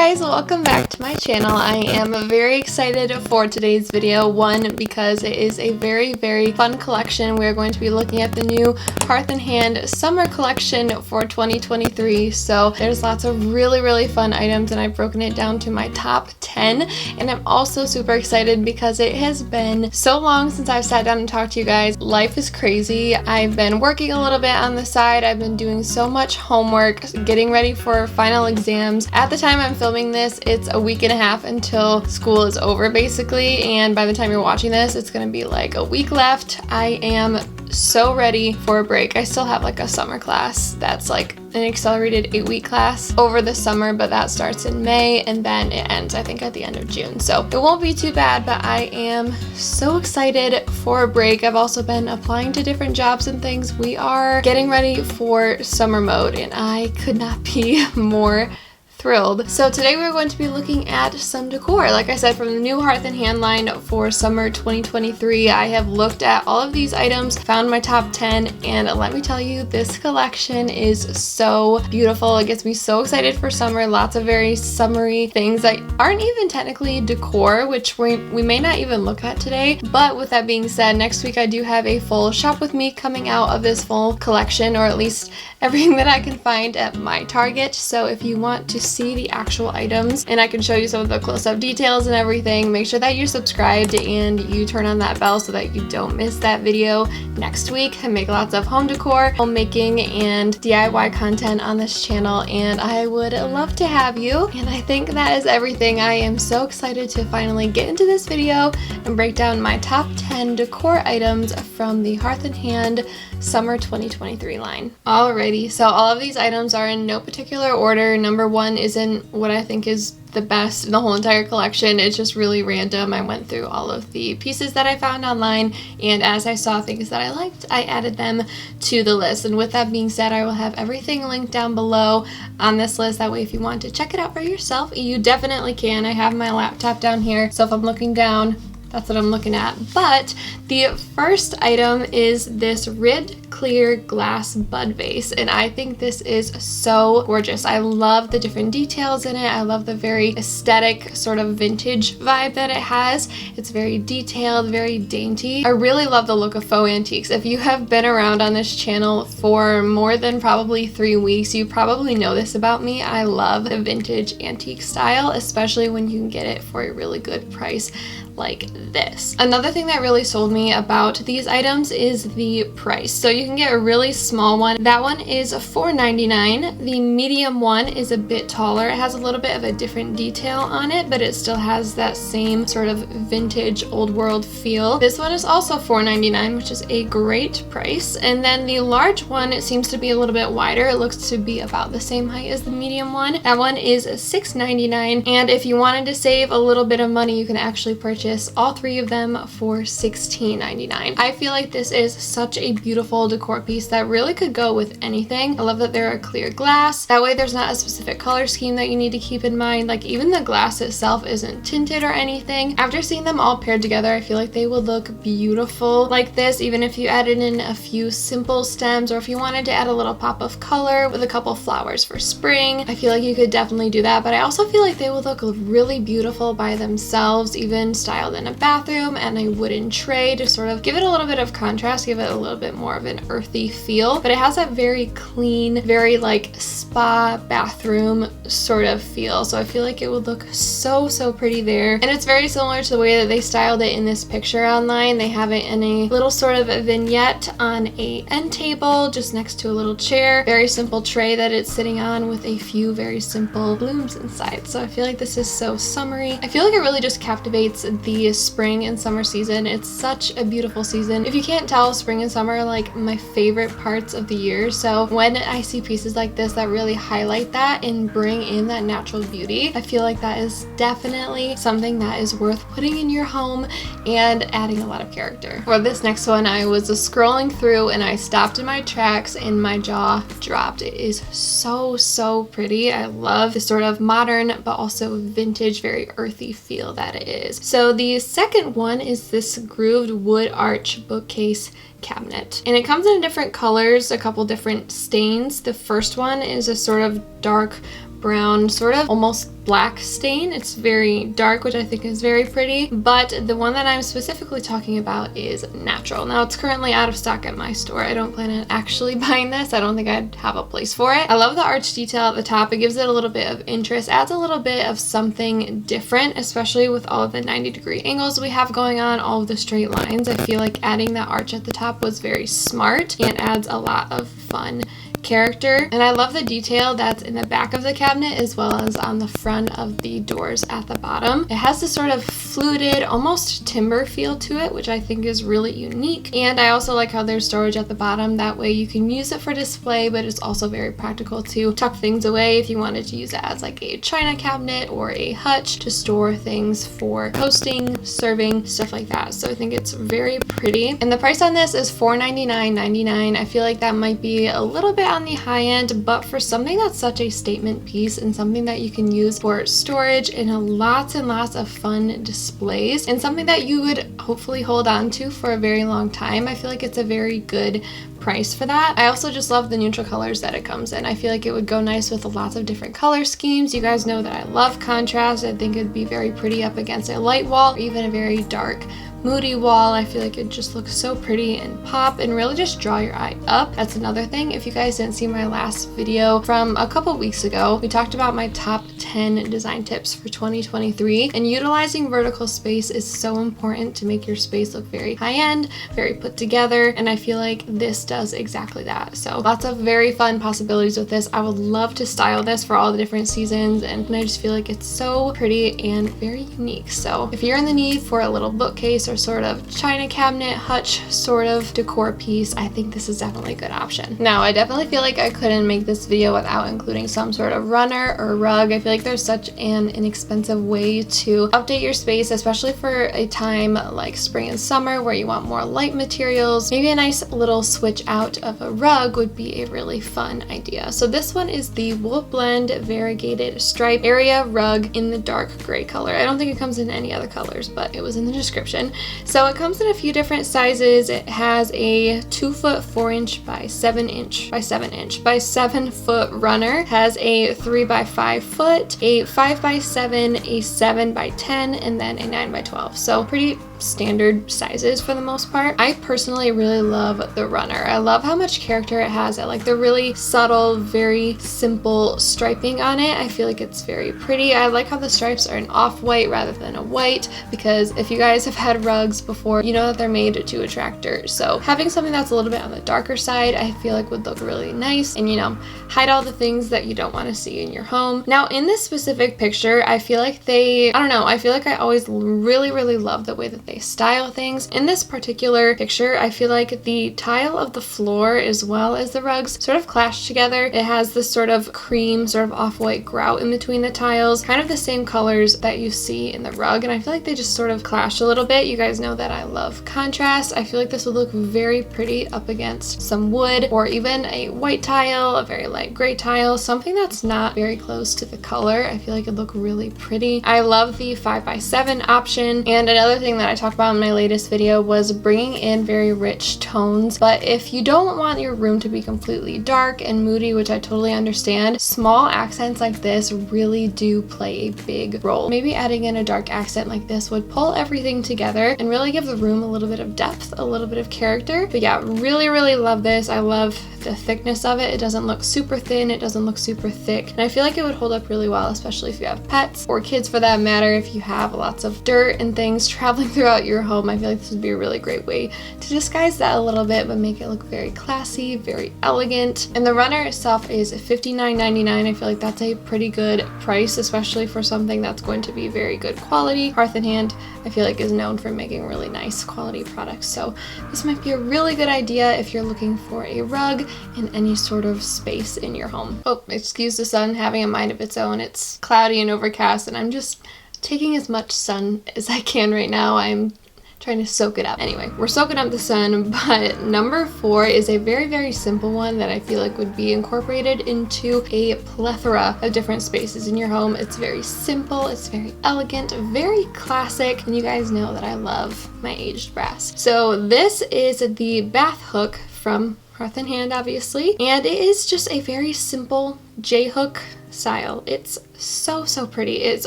guys, welcome back to my channel. I am very excited for today's video. One, because it is a very fun collection. We're going to be looking at the new Hearth Hand summer collection for 2023. So there's lots of really fun items, and I've broken it down to my top 10. And I'm also super excited because it has been so long since I've sat down and talked to you guys. Life is crazy. I've been working a little bit on the side. I've been doing so much homework, getting ready for final exams. At the time I'm filming this, it's a week and a half until school is over basically, and by the time you're watching this, it's gonna be like a week left. I am so ready for a break. I still have like a summer class that's like an accelerated 8-week class over the summer, but that starts in May and then it ends I think at the end of June. So it won't be too bad, but I am so excited for a break. I've also been applying to different jobs and things. We are getting ready for summer mode and I could not be more thrilled. So today we're going to be looking at some decor. Like I said, from the new Hearth Hand line for summer 2023. I have looked at all of these items, found my top 10, and let me tell you, this collection is so beautiful. It gets me so excited for summer. Lots of very summery things that aren't even technically decor, which we may not even look at today. But with that being said, next week I do have a full shop with me coming out of this full collection, or at least everything that I can find at my Target. So if you want to see the actual items and I can show you some of the close-up details and everything, make sure that you're subscribed and you turn on that bell so that you don't miss that video next week. I make lots of home decor, homemaking, and DIY content on this channel, and I would love to have you. And I think that is everything. I am so excited to finally get into this video and break down my top 10 decor items from the Hearth Hand summer 2023 line. Alrighty, so all of these items are in no particular order. Number one isn't what I think is the best in the whole entire collection. It's just really random. I went through all of the pieces that I found online, and as I saw things that I liked, I added them to the list. And with that being said, I will have everything linked down below on this list. That way, if you want to check it out for yourself, you definitely can. I have my laptop down here, so if I'm looking down, that's what I'm looking at. But the first item is this red clear glass bud vase, and I think this is so gorgeous. I love the different details in it. I love the very aesthetic sort of vintage vibe that it has. It's very detailed, very dainty. I really love the look of faux antiques. If you have been around on this channel for more than probably 3 weeks, you probably know this about me. I love the vintage antique style, especially when you can get it for a really good price like this. Another thing that really sold me about these items is the price. So you can get a really small one. That one is $4.99. The medium one is a bit taller. It has a little bit of a different detail on it, but it still has that same sort of vintage old world feel. This one is also $4.99, which is a great price. And then the large one, it seems to be a little bit wider. It looks to be about the same height as the medium one. That one is $6.99. And if you wanted to save a little bit of money, you can actually purchase all 3 of them for $16.99. I feel like this is such a beautiful decor piece that really could go with anything. I love that they're a clear glass. That way there's not a specific color scheme that you need to keep in mind. Like even the glass itself isn't tinted or anything. After seeing them all paired together, I feel like they would look beautiful like this, even if you added in a few simple stems, or if you wanted to add a little pop of color with a couple flowers for spring. I feel like you could definitely do that, but I also feel like they would look really beautiful by themselves, even styled in a bathroom and a wooden tray to sort of give it a little bit of contrast, give it a little bit more of an earthy feel. But it has that very clean, very like spa bathroom sort of feel. So I feel like it would look so pretty there. And it's very similar to the way that they styled it in this picture online. They have it in a little sort of a vignette on a end table just next to a little chair. Very simple tray that it's sitting on with a few very simple blooms inside. So I feel like this is so summery. I feel like it really just captivates the spring and summer season. It's such a beautiful season. If you can't tell, spring and summer are like my favorite parts of the year. So when I see pieces like this that really highlight that and bring in that natural beauty, I feel like that is definitely something that is worth putting in your home and adding a lot of character. For this next one, I was scrolling through and I stopped in my tracks and my jaw dropped. It is so pretty. I love the sort of modern but also vintage, very earthy feel that it is. So the second one is this grooved wood arch bookcase cabinet, and it comes in different colors, a couple different stains. The first one is a sort of dark brown, sort of almost black stain. It's very dark, which I think is very pretty, but the one that I'm specifically talking about is natural. Now it's currently out of stock at my store. I don't plan on actually buying this. I don't think I'd have a place for it. I love the arch detail at the top. It gives it a little bit of interest, adds a little bit of something different, especially with all of the 90-degree angles we have going on, all of the straight lines. I feel like adding that arch at the top was very smart and adds a lot of fun character. And I love the detail that's in the back of the cabinet as well as on the front of the doors at the bottom. It has this sort of fluted, almost timber feel to it, which I think is really unique. And I also like how there's storage at the bottom. That way you can use it for display, but it's also very practical to tuck things away if you wanted to use it as like a china cabinet or a hutch to store things for hosting, serving, stuff like that. So I think it's very pretty. And the price on this is $499.99. I feel like that might be a little bit on the high end, but for something that's such a statement piece and something that you can use for storage in lots and lots of fun displays and something that you would hopefully hold on to for a very long time, I feel like it's a very good price for that. I also just love the neutral colors that it comes in. I feel like it would go nice with lots of different color schemes. You guys know that I love contrast. I think it'd be very pretty up against a light wall or even a very dark moody wall. I feel like it just looks so pretty and pop and really just draw your eye up. That's another thing. If you guys didn't see my last video from a couple weeks ago, we talked about my top 10 design tips for 2023, and utilizing vertical space is so important to make your space look very high-end, very put together, and I feel like this does exactly that. So lots of very fun possibilities with this. I would love to style this for all the different seasons, and I just feel like it's so pretty and very unique. So if you're in the need for a little bookcase or sort of china cabinet, hutch sort of decor piece, I think this is definitely a good option. Now, I definitely feel like I couldn't make this video without including some sort of runner or rug. I feel like there's such an inexpensive way to update your space, especially for a time like spring and summer where you want more light materials. Maybe a nice little switch out of a rug would be a really fun idea. So this one is the Wool Blend Variegated Stripe Area Rug in the dark gray color. I don't think it comes in any other colors, but it was in the description. So it comes in a few different sizes. It has a 2-foot 4-inch by 7-inch by 7-inch by 7-foot runner, has a 3x5 foot, a 5x7, a 7x10, and then a 9x12. So pretty standard sizes for the most part. I personally really love the runner. I love how much character it has. I like the really subtle, very simple striping on it. I feel like it's very pretty. I like how the stripes are an off-white rather than a white, because if you guys have had rugs before, you know that they're made to attract dirt. So having something that's a little bit on the darker side, I feel like would look really nice and, you know, hide all the things that you don't want to see in your home. Now, in this specific picture, I feel like I don't know, I feel like I always really love the way that they style things. In this particular picture, I feel like the tile of the floor as well as the rugs sort of clash together. It has this sort of cream, sort of off-white grout in between the tiles, kind of the same colors that you see in the rug, and I feel like they just sort of clash a little bit. You guys know that I love contrast. I feel like this would look very pretty up against some wood or even a white tile, a very light gray tile, something that's not very close to the color. I feel like it'd look really pretty. I love the 5x7 option, and another thing that I talked about in my latest video was bringing in very rich tones. But if you don't want your room to be completely dark and moody, which I totally understand, small accents like this really do play a big role. Maybe adding in a dark accent like this would pull everything together and really give the room a little bit of depth, a little bit of character. But yeah, really love this. I love the thickness of it. It doesn't look super thin, it doesn't look super thick, and I feel like it would hold up really well, especially if you have pets or kids for that matter. If you have lots of dirt and things traveling throughout your home, I feel like this would be a really great way to disguise that a little bit but make it look very classy, very elegant. And the runner itself is $59.99. I feel like that's a pretty good price, especially for something that's going to be very good quality. Hearth Hand, I feel like, is known for making really nice quality products, so this might be a really good idea if you're looking for a rug in any sort of space in your home. Oh, excuse the sun having a mind of its own. It's cloudy and overcast, and I'm just taking as much sun as I can right now. I'm trying to soak it up. Anyway, we're soaking up the sun, but number 4 is a very simple one that I feel like would be incorporated into a plethora of different spaces in your home. It's very simple, it's very elegant, very classic, and you guys know that I love my aged brass. So this is the bath hook from Hearth Hand, obviously, and it is just a very simple J-hook style. It's so pretty. It's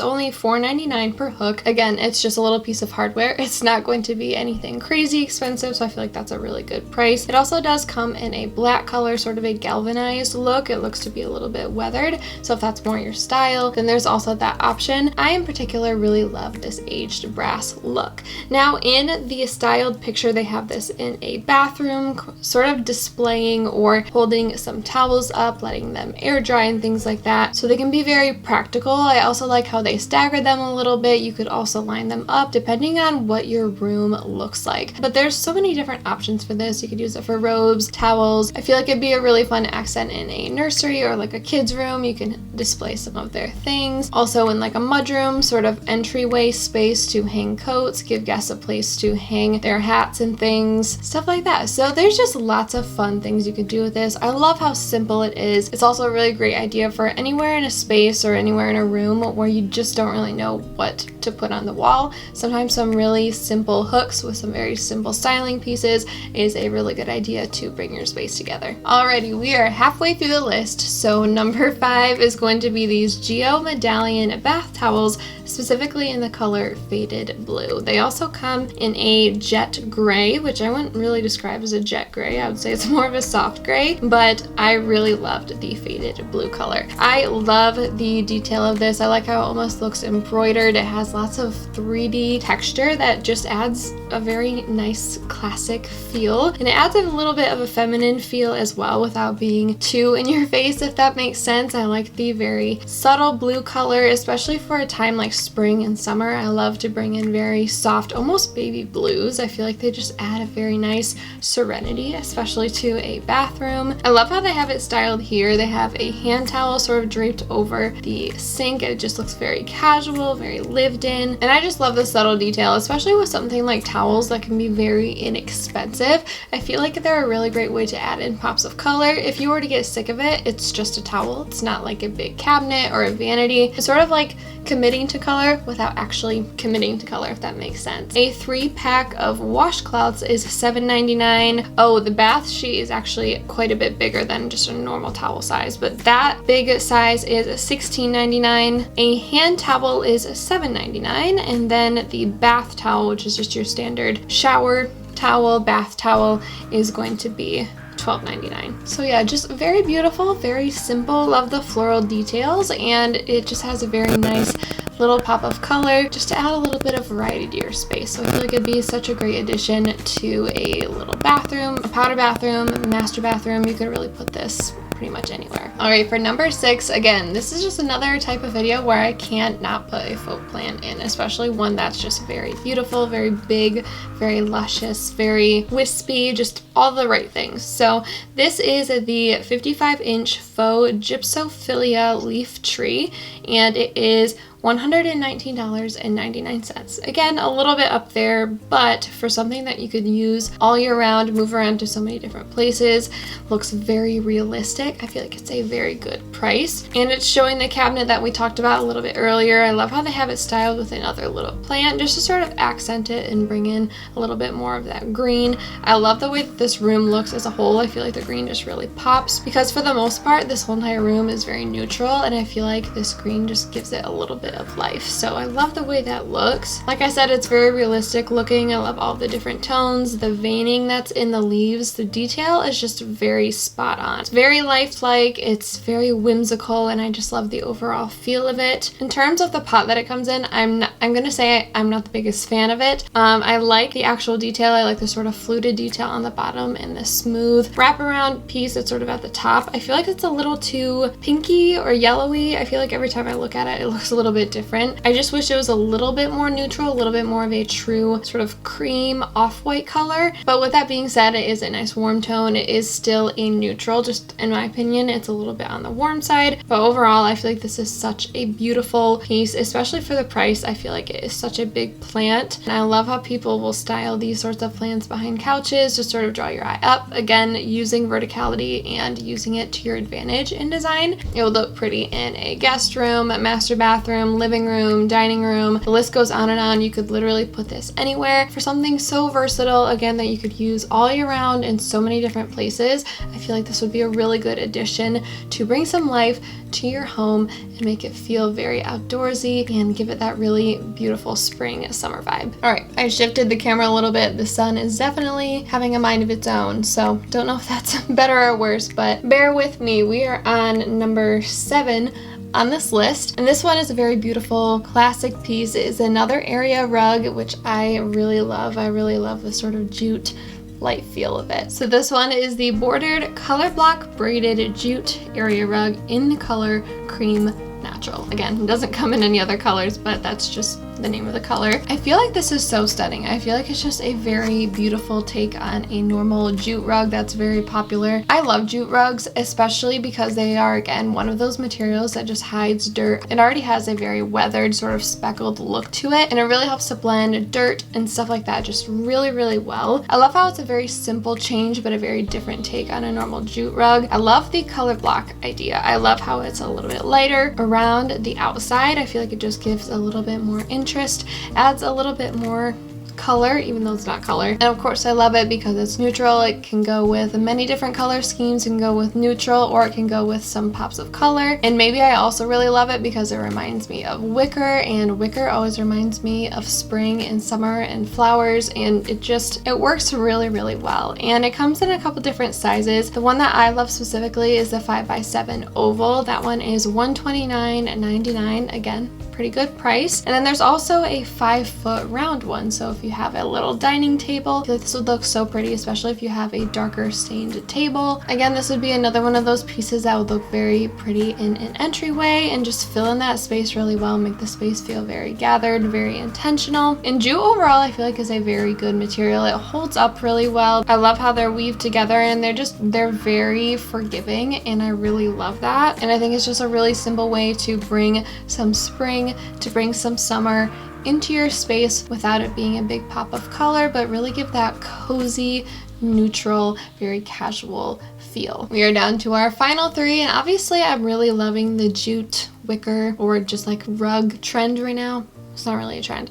only $4.99 per hook. Again, it's just a little piece of hardware. It's not going to be anything crazy expensive, so I feel like that's a really good price. It also does come in a black color, sort of a galvanized look. It looks to be a little bit weathered, so if that's more your style, then there's also that option. I in particular really love this aged brass look. Now in the styled picture, they have this in a bathroom, sort of displaying or holding some towels up, letting them air dry and things like that, so they can be very practical. I also like how they stagger them a little bit. You could also line them up depending on what your room looks like. But there's so many different options for this. You could use it for robes, towels. I feel like it'd be a really fun accent in a nursery or like a kid's room. You can display some of their things. Also in like a mudroom, sort of entryway space to hang coats, give guests a place to hang their hats and things, stuff like that. So there's just lots of fun things you could do with this. I love how simple it is. It's also a really great idea for anywhere in a space or anywhere in a room where you just don't really know what to put on the wall. Sometimes some really simple hooks with some very simple styling pieces is a really good idea to bring your space together. Alrighty, we are halfway through the list. So number 5 is going to be these Geo Medallion bath towels, specifically in the color Faded Blue. They also come in a jet gray, which I wouldn't really describe as a jet gray. I would say it's more of a soft gray, but I really loved the Faded Blue color. I love the detail of this. I like how it almost looks embroidered. It has lots of 3D texture that just adds a very nice classic feel, and it adds a little bit of a feminine feel as well without being too in your face, if that makes sense. I like the very subtle blue color, especially for a time like spring and summer. I love to bring in very soft, almost baby blues. I feel like they just add a very nice serenity, especially to a bathroom. I love how they have it styled here. They have a hand towel sort of draped over the sink. It just looks very casual, very lived in, and I just love the subtle detail, especially with something like towels that can be very inexpensive. I feel like they're a really great way to add in pops of color. If you were to get sick of it, it's just a towel. It's not like a big cabinet or a vanity. It's sort of like committing to color without actually committing to color, if that makes sense. A 3-pack of washcloths is $7.99. Oh, the bath sheet is actually quite a bit bigger than just a normal towel size, but that big size is $16.99. A hand towel is $7.99, and then the bath towel, which is just your standard shower towel, bath towel, is going to be $12.99. So yeah, just very beautiful, very simple. Love the floral details, and it just has a very nice little pop of color just to add a little bit of variety to your space. So I feel like it'd be such a great addition to a little bathroom, a powder bathroom, master bathroom. You could really put this pretty much anywhere. All right, for number 6, again, this is just another type of video where I can't not put a faux plant in, especially one that's just very beautiful, very big, very luscious, very wispy, just all the right things. So this is the 55-inch faux gypsophilia leaf tree, and it is $119.99. Again, a little bit up there, but for something that you could use all year round, move around to so many different places, looks very realistic. I feel like it's a very good price. And it's showing the cabinet that we talked about a little bit earlier. I love how they have it styled with another little plant just to sort of accent it and bring in a little bit more of that green. I love the way that this room looks as a whole. I feel like the green just really pops because for the most part, this whole entire room is very neutral, and I feel like this green just gives it a little bit of life. So I love the way that looks. Like I said, it's very realistic looking. I love all the different tones, the veining that's in the leaves. The detail is just very spot on. It's very lifelike, it's very whimsical, and I just love the overall feel of it. In terms of the pot that it comes in, I'm gonna say I'm not the biggest fan of it. I like the actual detail. I like the sort of fluted detail on the bottom and the smooth wraparound piece that's sort of at the top. I feel like it's a little too pinky or yellowy. I feel like every time I look at it, it looks a little bit different. I just wish it was a little bit more neutral, a little bit more of a true sort of cream off-white color. But with that being said, it is a nice warm tone. It is still a neutral, just in my opinion, it's a little bit on the warm side. But overall, I feel like this is such a beautiful piece, especially for the price. I feel like it is such a big plant. And I love how people will style these sorts of plants behind couches to sort of draw your eye up. Again, using verticality and using it to your advantage in design. It will look pretty in a guest room, master bathroom, living room, dining room. The list goes on and on. You could literally put this anywhere for something so versatile, again, that you could use all year round in so many different places. I feel like this would be a really good addition to bring some life to your home and make it feel very outdoorsy and give it that really beautiful spring summer vibe. All right, I shifted the camera a little bit. The sun is definitely having a mind of its own, so don't know if that's better or worse, but bear with me. We are on number 7 on this list, and this one is a very beautiful classic piece. It is another area rug, which I really love. I really love the sort of jute light feel of it. So this one is the bordered color block braided jute area rug in the color Cream Natural. Again, it doesn't come in any other colors, but that's just the name of the color. I feel like this is so stunning. I feel like it's just a very beautiful take on a normal jute rug that's very popular. I love jute rugs, especially because they are, again, one of those materials that just hides dirt. It already has a very weathered, sort of speckled look to it, and it really helps to blend dirt and stuff like that just really, really well. I love how it's a very simple change, but a very different take on a normal jute rug. I love the color block idea. I love how it's a little bit lighter around the outside. I feel like it just gives a little bit more interest, adds a little bit more color, even though it's not color. And of course I love it because it's neutral. It can go with many different color schemes. It can go with neutral, or it can go with some pops of color. And maybe I also really love it because it reminds me of wicker, and wicker always reminds me of spring and summer and flowers, and it works really, really well. And it comes in a couple different sizes. The one that I love specifically is the 5x7 oval. That one is $129.99. Again, pretty good price. And then there's also a 5-foot round one. So if you have a little dining table, I feel like this would look so pretty, especially if you have a darker stained table. Again, this would be another one of those pieces that would look very pretty in an entryway and just fill in that space really well, make the space feel very gathered, very intentional. And jute overall, I feel like is a very good material. It holds up really well. I love how they're weaved together, and they're very forgiving, and I really love that. And I think it's just a really simple way to bring some spring, to bring some summer into your space without it being a big pop of color, but really give that cozy, neutral, very casual feel. We are down to our final 3, and obviously I'm really loving the jute wicker or just like rug trend right now. It's not really a trend.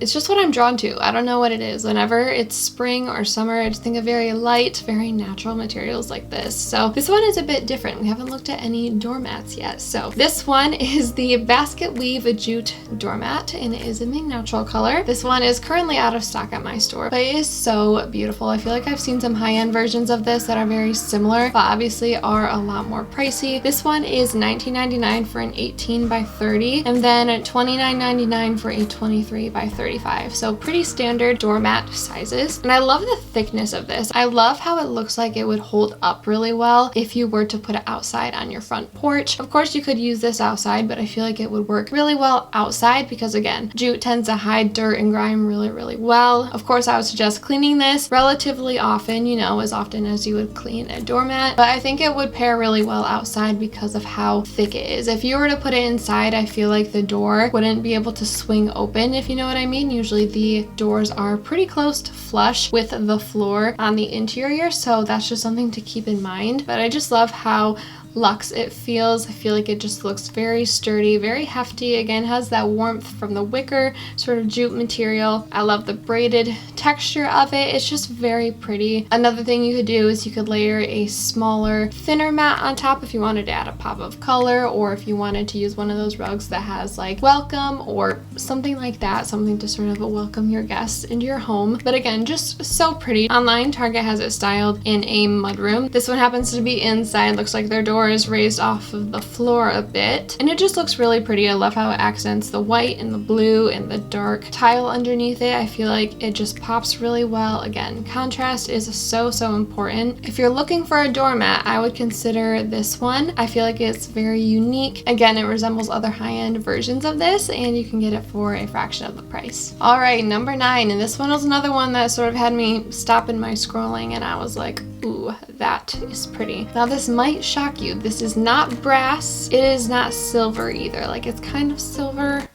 It's just what I'm drawn to. I don't know what it is. Whenever it's spring or summer, I just think of very light, very natural materials like this. So this one is a bit different. We haven't looked at any doormats yet. So this one is the basket weave jute doormat, and it is a Ming Natural color. This one is currently out of stock at my store, but it is so beautiful. I feel like I've seen some high-end versions of this that are very similar, but obviously are a lot more pricey. This one is $19.99 for an 18 by 30, and then $29.99 for a 23 by 35. So pretty standard doormat sizes. And I love the thickness of this. I love how it looks like it would hold up really well if you were to put it outside on your front porch. Of course, you could use this outside, but I feel like it would work really well outside because, again, jute tends to hide dirt and grime really, really well. Of course, I would suggest cleaning this relatively often, as often as you would clean a doormat, but I think it would pair really well outside because of how thick it is. If you were to put it inside, I feel like the door wouldn't be able to swing open, if you know what I mean. Usually the doors are pretty close to flush with the floor on the interior, so that's just something to keep in mind. But I just love how luxe it feels. I feel like it just looks very sturdy, very hefty. Again, has that warmth from the wicker sort of jute material. I love the braided texture of it. It's just very pretty. Another thing you could do is you could layer a smaller, thinner mat on top if you wanted to add a pop of color, or if you wanted to use one of those rugs that has like welcome or something like that, something to sort of welcome your guests into your home. But again, just so pretty. Online, Target has it styled in a mudroom. This one happens to be inside. Looks like their door is raised off of the floor a bit, and it just looks really pretty. I love how it accents the white and the blue and the dark tile underneath it. I feel like it just pops really well. Again, contrast is so important. If you're looking for a doormat, I would consider this one. I feel like it's very unique. Again, it resembles other high-end versions of this, and you can get it for a fraction of the price. All right, number 9, and this one was another one that sort of had me stop in my scrolling, and I was like, ooh, that is pretty. Now this might shock you. This is not brass. It is not silver either. Like, it's kind of silver,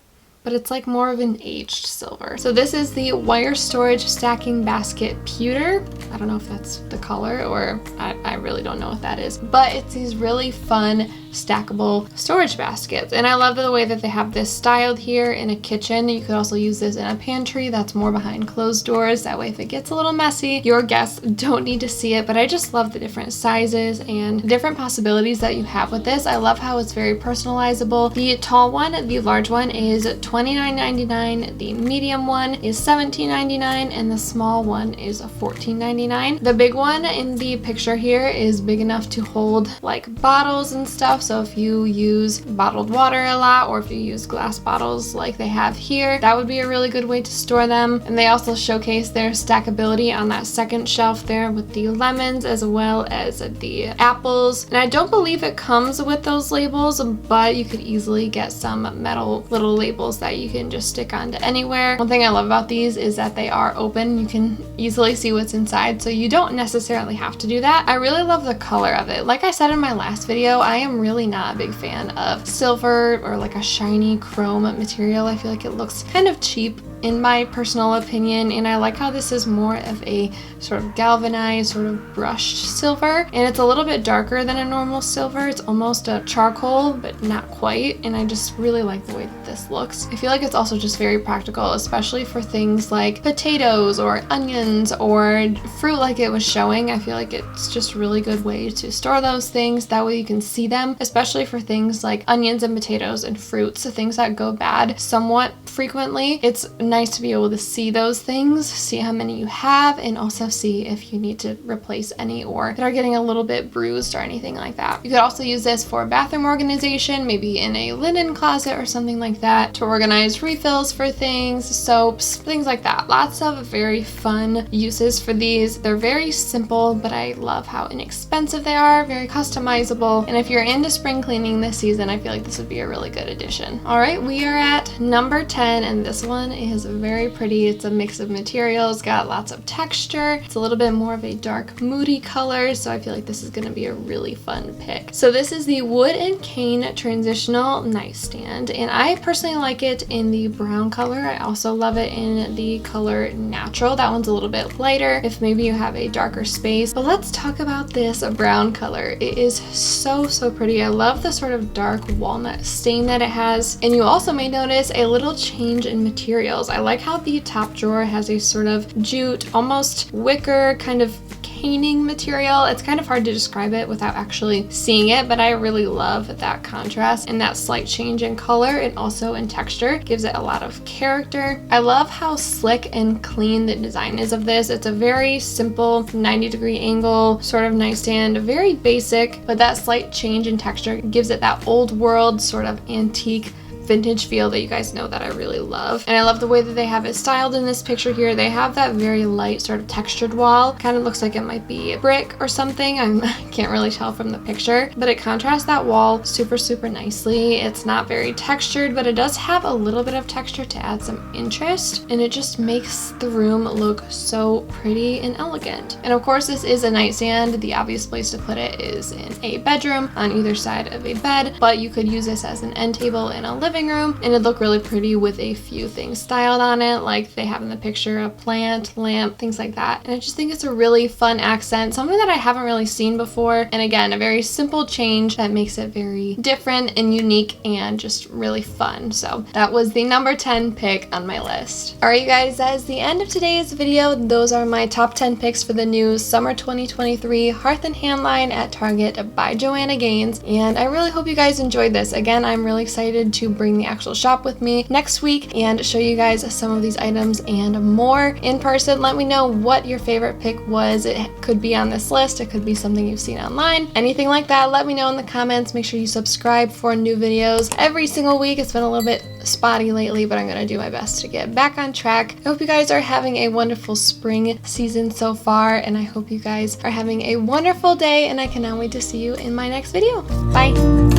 but it's like more of an aged silver. So this is the wire storage stacking basket pewter. I don't know if that's the color, or I really don't know what that is, but it's these really fun stackable storage baskets. And I love the way that they have this styled here in a kitchen. You could also use this in a pantry that's more behind closed doors. That way if it gets a little messy, your guests don't need to see it. But I just love the different sizes and different possibilities that you have with this. I love how it's very personalizable. The tall one, the large one, is $29.99. The medium one is $17.99, and the small one is $14.99. The big one in the picture here is big enough to hold like bottles and stuff. So if you use bottled water a lot, or if you use glass bottles like they have here, that would be a really good way to store them. And they also showcase their stackability on that second shelf there with the lemons as well as the apples. And I don't believe it comes with those labels, but you could easily get some metal little labels that you can just stick onto anywhere. One thing I love about these is that they are open. You can easily see what's inside, so you don't necessarily have to do that. I really love the color of it. Like I said in my last video, I am really not a big fan of silver or like a shiny chrome material. I feel like it looks kind of cheap in my personal opinion, and I like how this is more of a sort of galvanized, sort of brushed silver, and it's a little bit darker than a normal silver. It's almost a charcoal, but not quite, and I just really like the way that this looks. I feel like it's also just very practical, especially for things like potatoes or onions or fruit like it was showing. I feel like it's just a really good way to store those things. That way you can see them, especially for things like onions and potatoes and fruits, so things that go bad somewhat frequently. It's nice to be able to see those things, see how many you have, and also see if you need to replace any or that are getting a little bit bruised or anything like that. You could also use this for bathroom organization, maybe in a linen closet or something like that, to organize refills for things, soaps, things like that. Lots of very fun uses for these. They're very simple, but I love how inexpensive they are, very customizable, and if you're into spring cleaning this season, I feel like this would be a really good addition. All right, we are at number 10, and this one is very pretty. It's a mix of materials, got lots of texture. It's a little bit more of a dark, moody color, so I feel like this is going to be a really fun pick. So this is the wood and cane transitional nightstand, and I personally like it in the brown color. I also love it in the color natural. That one's a little bit lighter if maybe you have a darker space, but let's talk about this brown color. It is so pretty. I love the sort of dark walnut stain that it has, and you also may notice a little change in materials. I like how the top drawer has a sort of jute, almost wicker kind of caning material. It's kind of hard to describe it without actually seeing it, but I really love that contrast and that slight change in color and also in texture. Gives it a lot of character. I love how slick and clean the design is of this. It's a very simple 90-degree angle sort of nightstand, very basic, but that slight change in texture gives it that old world sort of antique vintage feel that you guys know that I really love. And I love the way that they have it styled in this picture here. They have that very light sort of textured wall. Kind of looks like it might be brick or something. I can't really tell from the picture, but it contrasts that wall super nicely. It's not very textured, but it does have a little bit of texture to add some interest, and it just makes the room look so pretty and elegant. And of course, this is a nightstand. The obvious place to put it is in a bedroom on either side of a bed, but you could use this as an end table in a living room, and it'd look really pretty with a few things styled on it, like they have in the picture, a plant, lamp, things like that. And I just think it's a really fun accent, something that I haven't really seen before, and again, a very simple change that makes it very different and unique and just really fun. So that was the number 10 pick on my list. All right, you guys, that is the end of today's video. Those are my top 10 picks for the new summer 2023 Hearth and Hand line at Target by joannagaines, and I really hope you guys enjoyed this. Again, I'm really excited to bring the actual shop with me next week and show you guys some of these items and more in person. Let me know what your favorite pick was. It could be on this list, it could be something you've seen online, anything like that. Let me know in the comments. Make sure you subscribe for new videos every single week. It's been a little bit spotty lately, but I'm gonna do my best to get back on track. I hope you guys are having a wonderful spring season so far, and I hope you guys are having a wonderful day, and I cannot wait to see you in my next video. Bye!